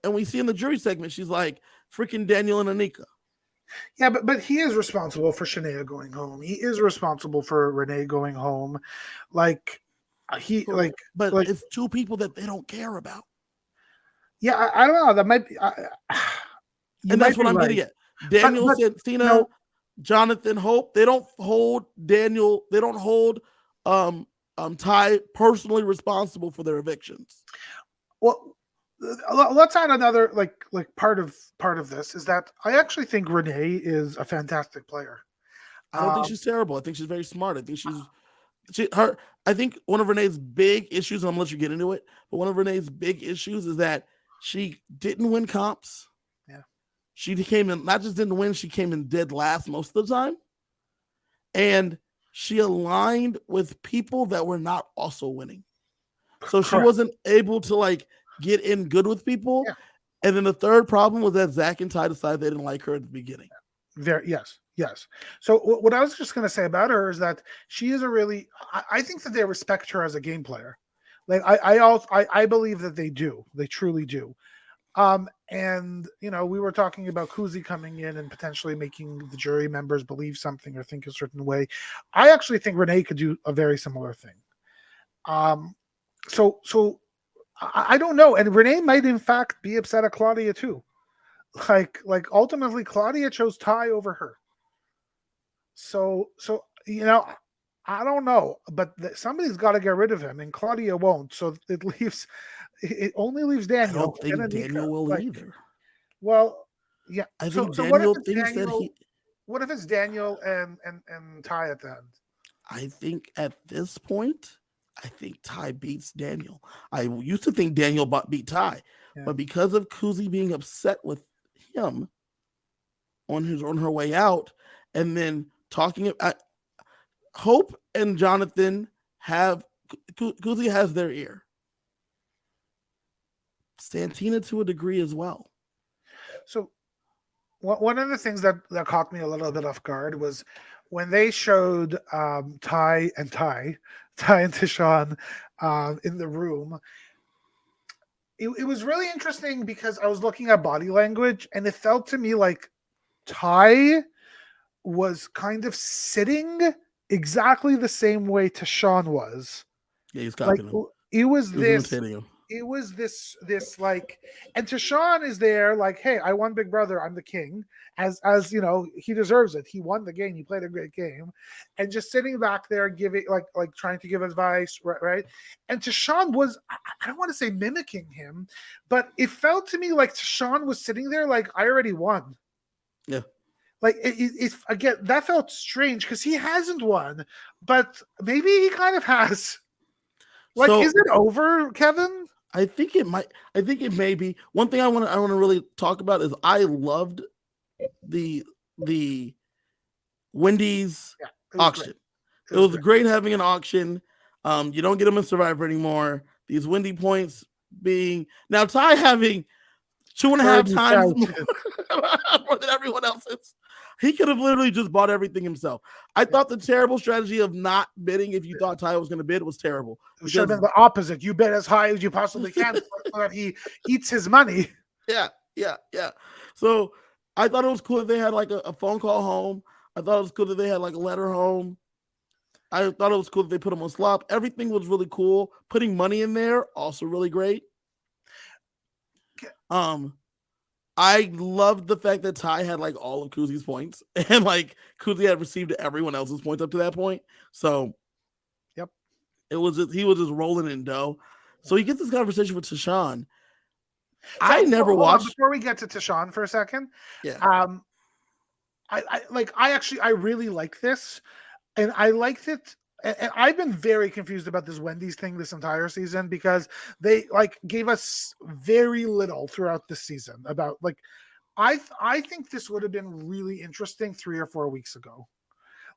And we see in the jury segment, she's like, freaking Daniel and Anika. Yeah, but he is responsible for Shania going home. He is responsible for Renee going home. But it's two people that they don't care about. Yeah, I don't know. That might be, and that's what I'm getting at. Daniel, Tina, Jonathan, Hope. They don't hold Daniel. They don't hold Ty personally responsible for their evictions. Well, let's add another part of this is that I actually think Renee is a fantastic player. I don't think she's terrible. I think she's very smart. I think I think one of Renee's big issues, and I'm gonna let you get into it, but one of Renee's big issues is that she didn't win comps. Yeah. She came in, not just didn't win, she came in dead last most of the time. And she aligned with people that were not also winning. So she wasn't able to get in good with people. Yeah. And then the third problem was that Zach and Ty decided they didn't like her at the beginning. Yes. So what I was just going to say about her is that she is I think that they respect her as a game player. I believe that they do. They truly do. And we were talking about Kuzi coming in and potentially making the jury members believe something or think a certain way. I actually think Renee could do a very similar thing. So I don't know. And Renee might in fact be upset at Claudia too. Ultimately Claudia chose Ty over her. So I don't know, but somebody's got to get rid of him, and Claudia won't. So it only leaves Daniel. I don't think Daniel will either. Well, yeah. I think Daniel thinks that he. What if it's Daniel and Ty at the end? I think at this point, Ty beats Daniel. I used to think Daniel beat Ty, but because of Kuzi being upset with him on her way out, and then talking about Hope and Jonathan Kuzi has their ear. Santina to a degree as well. So one of the things that caught me a little bit off guard was when they showed Ty and Tishon in the room. It was really interesting because I was looking at body language and it felt to me like Ty was kind of sitting exactly the same way Tishon was. Yeah, he's copying him. It was this, and Tishon is there like, hey, I won Big Brother, I'm the king, as he deserves it. He won the game, he played a great game, and just sitting back there giving like trying to give advice, right? And Tishon was, I don't want to say mimicking him, but it felt to me like Tishon was sitting there like, I already won. Yeah. It again, that felt strange because he hasn't won, but maybe he kind of has. Like, So is it over, Kevin? I think it might. I think it may be. One thing I want to really talk about is I loved the Wendy's Yeah, it was great. auction. It It was was great. great having an auction. You don't get them in Survivor anymore. These Wendy points being now Ty having 2.5 times 30,000. more than everyone else's. He could have literally just bought everything himself. I thought the terrible strategy of not bidding if you thought Ty was going to bid was terrible. It should have been the opposite. You bid as high as you possibly can so that he eats his money. Yeah. So I thought it was cool that they had like a phone call home. I thought it was cool that they had like a letter home. I thought it was cool that they put him on slop. Everything was really cool. Putting money in there, also really great. I loved the fact that Ty had like all of Kuzi's points, and like Kuzi had received everyone else's points up to that point. So, yep, it was just he was just rolling in dough. So he gets this conversation with Tashawn. I never watched. Before we get to Tashawn for a second, yeah, I really like this, and I liked it. And I've been very confused about this Wendy's thing this entire season because they like gave us very little throughout the season about like I think this would have been really interesting 3 or 4 weeks ago.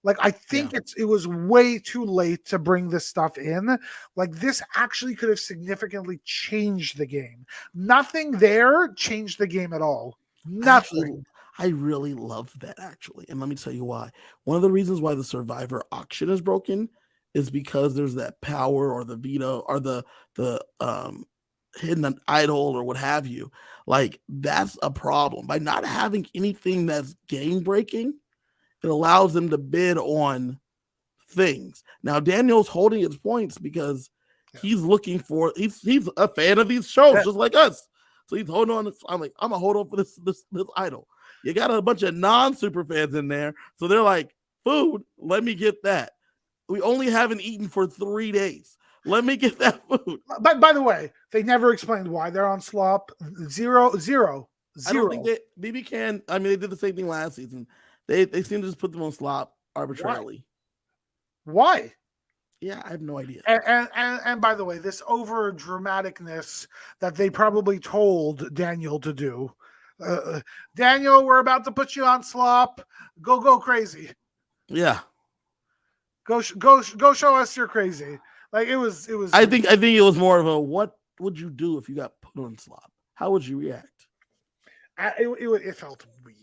Like I think it was way too late to bring this stuff in. Like this actually could have significantly changed the game. Nothing there changed the game at all. Nothing. I really love that actually. And let me tell you why. One of the reasons why the Survivor auction is broken is because there's that power or the veto or the hidden idol or what have you. Like that's a problem. By not having anything that's game breaking, it allows them to bid on things. Now Daniel's holding his points because he's looking for he's a fan of these shows just like us. So he's holding on. I'm like, I'm gonna hold on for this idol. You got a bunch of non-super fans in there. So they're like, food, let me get that. We only haven't eaten for 3 days. Let me get that food. But by the way, they never explained why they're on slop. Zero. I don't think that BBCAN, I mean, they did the same thing last season. They seem to just put them on slop arbitrarily. Why? Yeah, I have no idea. And by the way, this over dramaticness that they probably told Daniel to do. Daniel, we're about to put you on slop. Go crazy. Yeah. Go show us you're crazy. Like it was. I think it was more of a what would you do if you got put on slop? How would you react? It felt weird.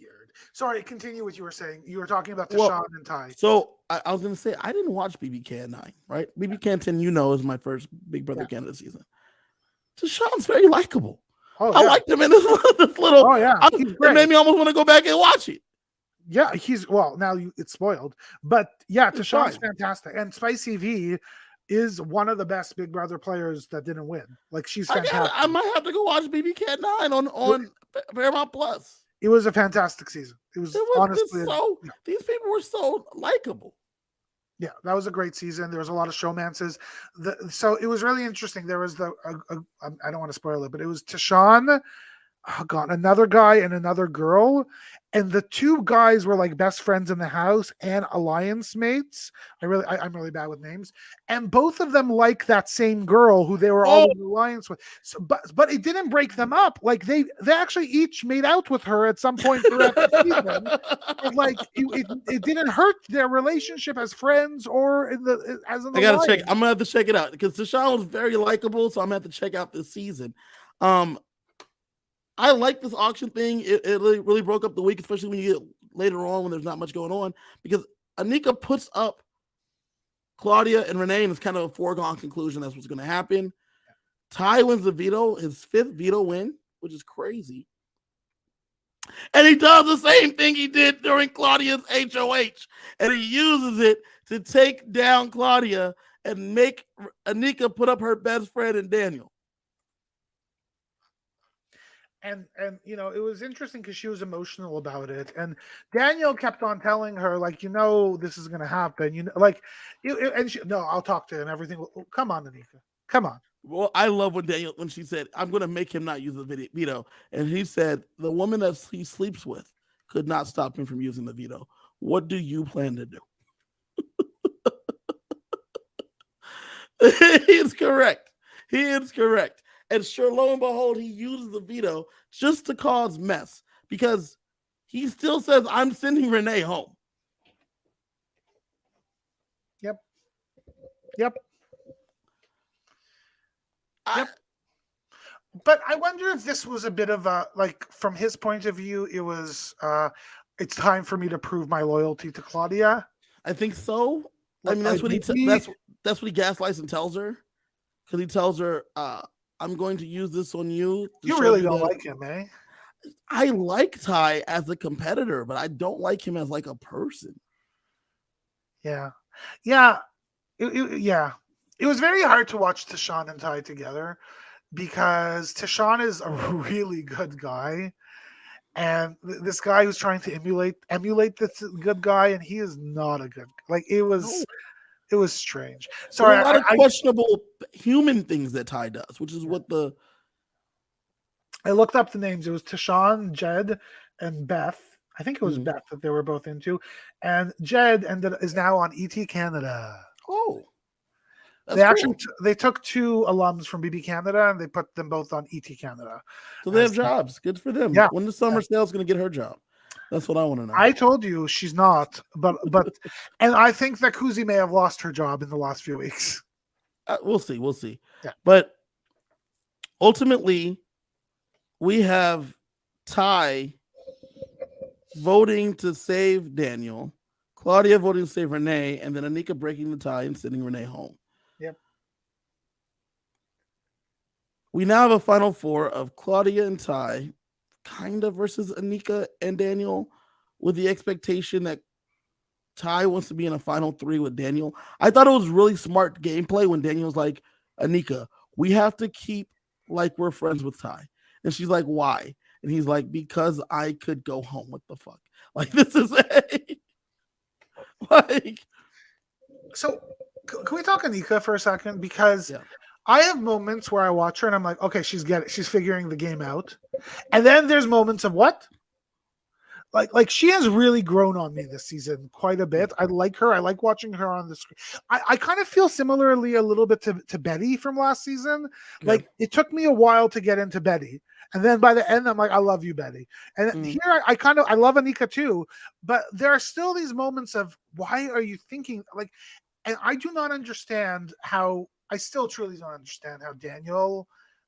Sorry, continue what you were saying. You were talking about Tashawn and Ty. So I was going to say, I didn't watch BBCAN 9, right? BBCAN 10, is my first Big Brother Canada season. Tashawn's very likable. I liked him in this little. Oh, yeah. It made me almost want to go back and watch it. Yeah, now it's spoiled. But yeah, Tashawn's fantastic. And Spicy V is one of the best Big Brother players that didn't win. Like she's fantastic. I might have to go watch BBCAN 9 on Paramount Plus. It was a fantastic season. It was honestly these people were so likable. Yeah, that was a great season. There was a lot of showmances. So it was really interesting. There was I don't want to spoil it, but it was Tashawn, another guy and another girl. And the two guys were like best friends in the house and alliance mates. I'm really bad with names. And both of them like that same girl who they were all in alliance with. So, but it didn't break them up. Like they actually each made out with her at some point throughout the season. But like it didn't hurt their relationship as friends or as an alliance. I gotta check. I'm gonna have to check it out because Tashawn was very likable, so I'm gonna have to check out this season. I like this auction thing. It really broke up the week, especially when you get later on when there's not much going on. Because Anika puts up Claudia and Renee, and it's kind of a foregone conclusion that's what's going to happen. Ty wins the veto, his 5th veto win, which is crazy. And he does the same thing he did during Claudia's HOH. And he uses it to take down Claudia and make Anika put up her best friend and Daniel. And it was interesting because she was emotional about it, and Daniel kept on telling her like, this is going to happen, I'll talk to him. Everything. Come on, Anika. Come on. Well, I love when she said, "I'm going to make him not use the veto," and he said, "The woman that he sleeps with could not stop him from using the veto. What do you plan to do?" He is correct. He is correct. And sure, lo and behold, he uses the veto just to cause mess because he still says, I'm sending Renee home. Yep. Yep. Yep. But I wonder if this was a bit of a, like, from his point of view, it was, it's time for me to prove my loyalty to Claudia. I think so. I mean, Like, maybe that's what he gaslights and tells her, because he tells her, "I'm going to use this on you to you show really you don't that like him, eh? I like Ty as a competitor, but I don't like him as like a person." Yeah. Yeah. Yeah. It was very hard to watch Tashawn and Ty together because Tashawn is a really good guy. And this guy who's trying to emulate this good guy, and he is not a good, like, it No, was strange. there's a Sorry, lot of questionable human things that Ty does, which is what the I looked up the names. It was Tashawn, Jed, and Beth. I think it was Mhm. Beth that they were both into. And Jed is now on ET Canada. Oh, They that's actually cool. they took two alums from BB Canada and they put them both on ET Canada. So they have jobs. Good for them. Yeah, When the summer sale's going to get her job? That's what I want to know. I told you she's not, but and I think that Kuzi may have lost her job in the last few weeks. We'll see. We'll see. Yeah. But ultimately, we have Ty voting to save Daniel, Claudia voting to save Renee, and then Anika breaking the tie and sending Renee home. Yep. We now have a final four of Claudia and Ty, kind of versus Anika and Daniel, with the expectation that Ty wants to be in a final three with Daniel. I thought it was really smart gameplay when Daniel was like, Anika, we have to keep like we're friends with Ty. And she's like, why? And he's like, because I could go home. What the fuck? Like, this is like. So, can we talk Anika for a second? Because I have moments where I watch her and I'm like, okay, she's figuring the game out. And then there's moments of what? Like she has really grown on me this season quite a bit. I like her. I like watching her on the screen. I kind of feel similarly a little bit to Betty from last season. Like it took me a while to get into Betty. And then by the end, I'm like, I love you, Betty. And here I love Anika too, but there are still these moments of why are you thinking like, and I do not understand how, I still truly don't understand how Daniel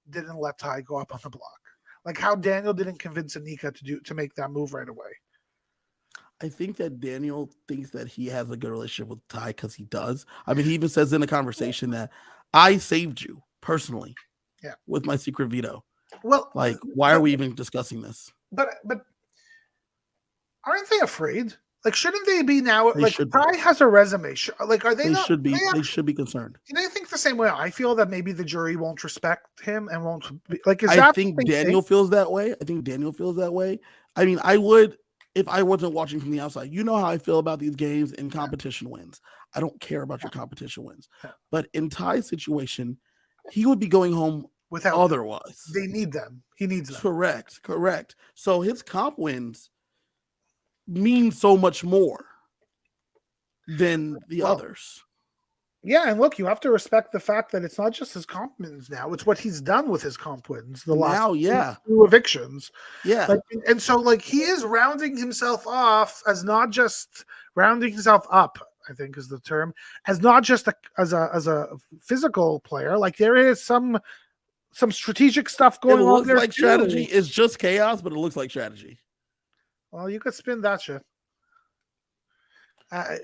didn't let Ty go up on the block. Like how Daniel didn't convince Anika to make that move right away. I think that Daniel thinks that he has a good relationship with Ty because he does. I mean, he even says in a conversation that I saved you personally with my secret veto. Well, like, why are we even discussing this? But aren't they afraid? Like, shouldn't they be now? They like, Ty has a resume. Like, are they? They not, should be. They should be concerned. Do they think the same way I feel that maybe the jury won't respect him and won't be, like? I think Daniel feels that way. I mean, I would if I wasn't watching from the outside. You know how I feel about these games and competition wins. I don't care about your competition wins. But in Ty's situation, he would be going home without otherwise. They need them. He needs them. Correct. So his comp wins mean so much more than the others. Yeah, and look, you have to respect the fact that it's not just his comp wins now; it's what he's done with his comp wins. The last two evictions, and so like he is rounding himself off as not just rounding himself up. I think is the term, as not just as a physical player. Like there is some strategic stuff going on. It looks like strategy is just chaos, but it looks like strategy. Well, you could spin that shit.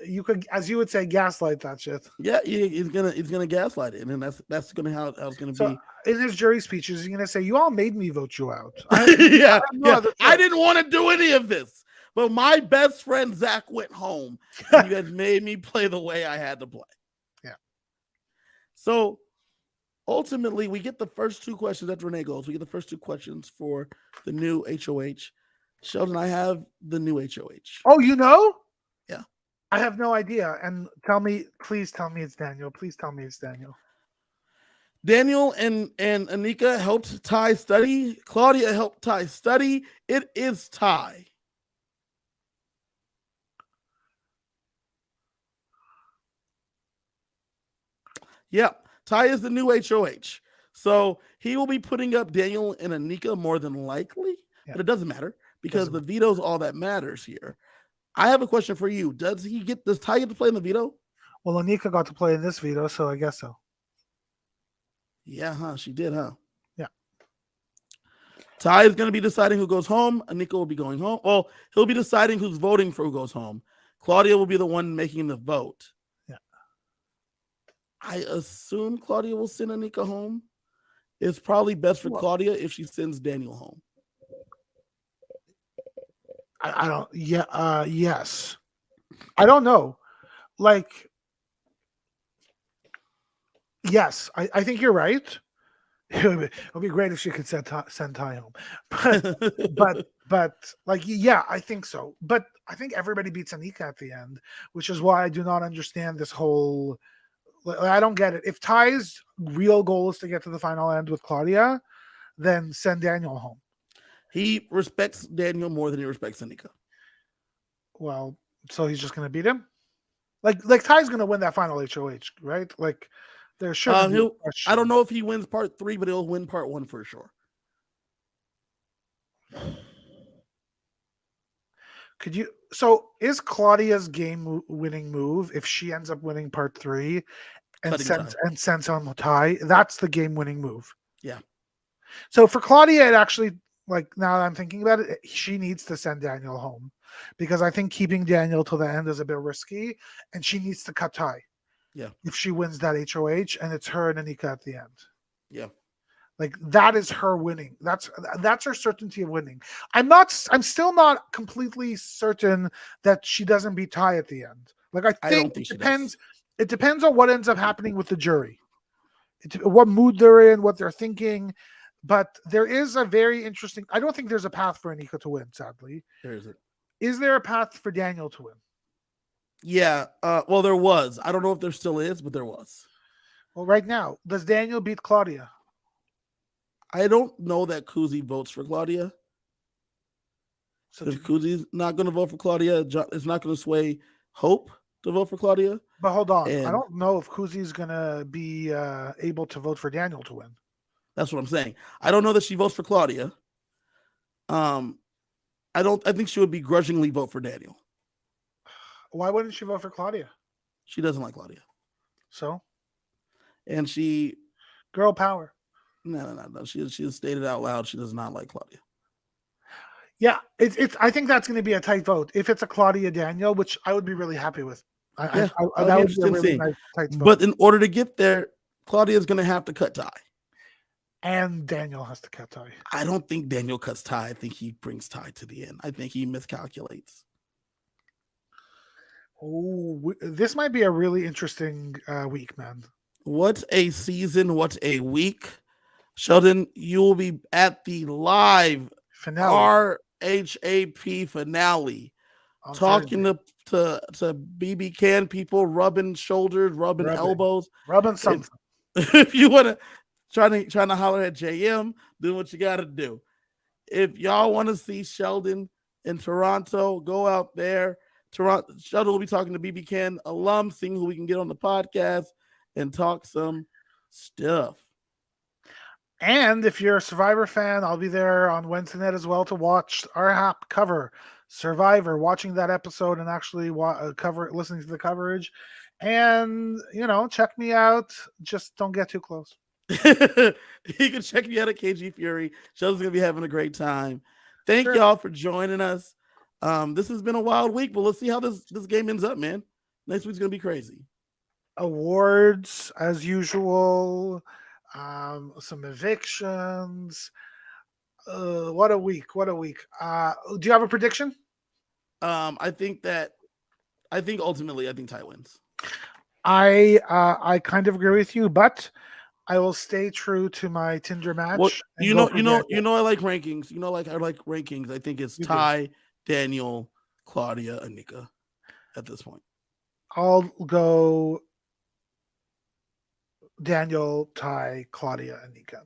You could, as you would say, gaslight that shit. Yeah, he's gonna gaslight it, and that's gonna how it's gonna be. In his jury speeches, he's gonna say, "You all made me vote you out." I didn't want to do any of this, but my best friend Zach went home, and you guys made me play the way I had to play. Yeah. So ultimately, we get the first two questions after Renee goes. We get the first two questions for the new HOH. Sheldon, I have the new HOH. Oh, you know? Yeah. I have no idea. And please tell me it's Daniel. Please tell me it's Daniel. Daniel and Anika helped Ty study. Claudia helped Ty study. It is Ty. Yeah. Ty is the new HOH. So he will be putting up Daniel and Anika more than likely, but it doesn't matter because the veto is all that matters here. I have a question for you. Does Ty get to play in the veto? Well, Anika got to play in this veto, so I guess so. Yeah, huh? She did, huh? Yeah. Ty is going to be deciding who goes home. Anika will be going home. Well, he'll be deciding who's voting for who goes home. Claudia will be the one making the vote. Yeah. I assume Claudia will send Anika home. It's probably best for Claudia if she sends Daniel home. I don't. Yeah. Yes. I don't know. Like, yes, I think you're right. It would be great if she could send Ty home, but like, yeah, I think so. But I think everybody beats Anika at the end, which is why I do not understand this whole. I don't get it. If Ty's real goal is to get to the final end with Claudia, then send Daniel home. He respects Daniel more than he respects Anika. Well, so he's just going to beat him? Like Ty's going to win that final HOH, right? Like, there shouldn't be a question. I don't know if he wins part 3, but he'll win part 1 for sure. So is Claudia's game-winning move if she ends up winning part 3 and sends on Ty? That's the game-winning move. Yeah. So for Claudia, it actually, like, now that I'm thinking about it, she needs to send Daniel home because I think keeping Daniel till the end is a bit risky, and she needs to cut Ty. Yeah. If she wins that HOH, and it's her and Anika at the end. Yeah. Like, that is her winning. That's her certainty of winning. I'm still not completely certain that she doesn't beat Ty at the end. Like, I think it depends. It depends on what ends up happening with the jury, what mood they're in, what they're thinking. But there is a very interesting. I don't think there's a path for Anika to win. Sadly, there isn't. Is there a path for Daniel to win? Yeah. Well, there was. I don't know if there still is, but there was. Well, right now, does Daniel beat Claudia? I don't know that Kuzi votes for Claudia. So if Kuzi's not going to vote for Claudia, it's not going to sway Hope to vote for Claudia. But hold on. I don't know if Kuzi's going to be able to vote for Daniel to win. That's what I'm saying. I don't know that she votes for Claudia. I think she would begrudgingly vote for Daniel. Why wouldn't she vote for Claudia? She doesn't like Claudia. So? And she... Girl power. No. She has stated out loud she does not like Claudia. Yeah, I think that's going to be a tight vote. If it's a Claudia Daniel, which I would be really happy with. That would be a really nice tight vote. But in order to get there, Claudia is going to have to cut Ty. And Daniel has to cut Ty. I don't think Daniel cuts Ty. I think he brings Ty to the end. I think he miscalculates. Oh, this might be a really interesting week, man. What a season. What a week. Sheldon, you will be at the live finale. RHAP finale. Talking to BBCAN people, rubbing shoulders, rubbing elbows. Rubbing something. If you want to trying to holler at JM, do what you got to do. If y'all want to see Sheldon in Toronto, go out there. Sheldon will be talking to BBCAN alum, seeing who we can get on the podcast and talk some stuff. And if you're a Survivor fan, I'll be there on Wednesday night as well to watch our cover Survivor, watching that episode and actually listening to the coverage. And, check me out. Just don't get too close. You can check me out at KG Fury. Sheldon's going to be having a great time. Thank y'all for joining us. This has been a wild week, but let's see how this game ends up, man. Next week's going to be crazy. Awards, as usual. Some evictions. What a week. Do you have a prediction? I think ultimately Ty wins. I kind of agree with you, but I will stay true to my Tinder match. Well, I like rankings. I like rankings. I think it's Ty, Daniel, Claudia, Anika at this point. I'll go Daniel, Ty, Claudia, Anika.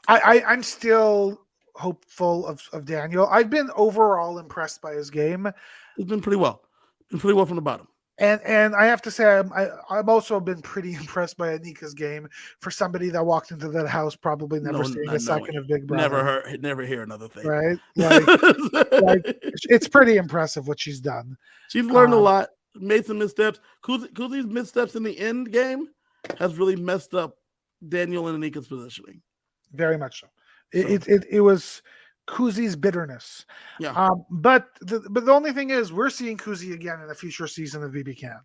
I'm still hopeful of Daniel. I've been overall impressed by his game. It's been pretty well. From the bottom. And I have to say, I've also been pretty impressed by Anika's game for somebody that walked into that house probably never No, seeing not a second knowing. of Big Brother. Never hear another thing. Right? Like it's pretty impressive what she's done. She's learned a lot, made some missteps. Kuzi's missteps in the end game has really messed up Daniel and Anika's positioning. Very much so. It was Kuzi's bitterness. Yeah. But the only thing is, we're seeing Kuzi again in a future season of BBCAN.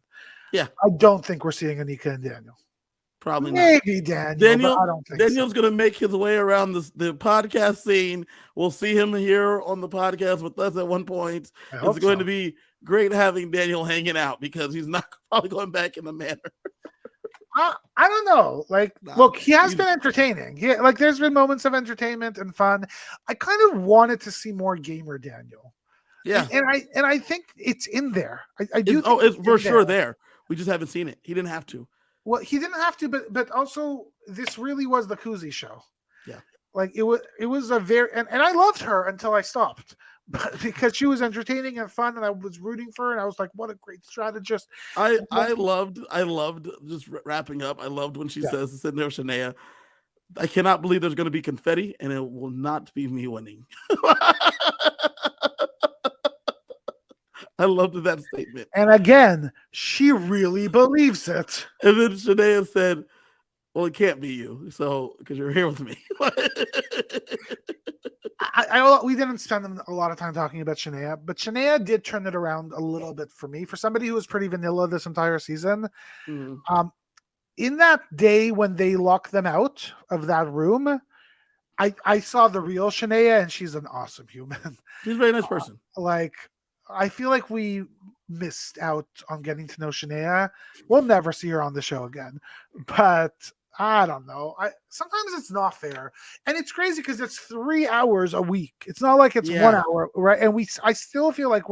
Yeah. I don't think we're seeing Anika and Daniel. Probably Maybe not. Daniel, but I don't think Daniel's going to make his way around the podcast scene. We'll see him here on the podcast with us at one point. It's going to be great having Daniel hanging out because he's not probably going back in the manor. I don't know. Look, he has been entertaining. There's been moments of entertainment and fun. I kind of wanted to see more gamer Daniel. Yeah, and I think it's in there. I do. It's for sure there. We just haven't seen it. He didn't have to. Well, he didn't have to, but also this really was the Kuzi show. Yeah, it was a very and I loved her until I stopped, but because she was entertaining and fun, and I was rooting for her, and I was like, what a great strategist. I loved just wrapping up. I loved when she says, sitting there, Shania, I cannot believe there's going to be confetti, and it will not be me winning. I loved that statement. And again, she really believes it. And then Shania said, well, it can't be you, so because you're here with me. We didn't spend a lot of time talking about Shania, but Shania did turn it around a little bit for me. For somebody who was pretty vanilla this entire season, in that day when they locked them out of that room, I saw the real Shania, and she's an awesome human. She's a very nice person. I feel like we missed out on getting to know Shania. We'll never see her on the show again, but I don't know. Sometimes it's not fair, and it's crazy because it's 3 hours a week. It's not like it's 1 hour, right? And I still feel like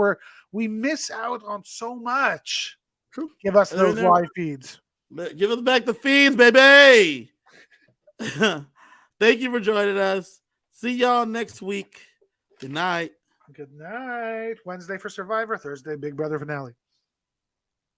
we miss out on so much. True. Give us those live feeds. Give us back the feeds, baby. Thank you for joining us. See y'all next week. Good night. Good night. Wednesday for Survivor, Thursday Big Brother finale.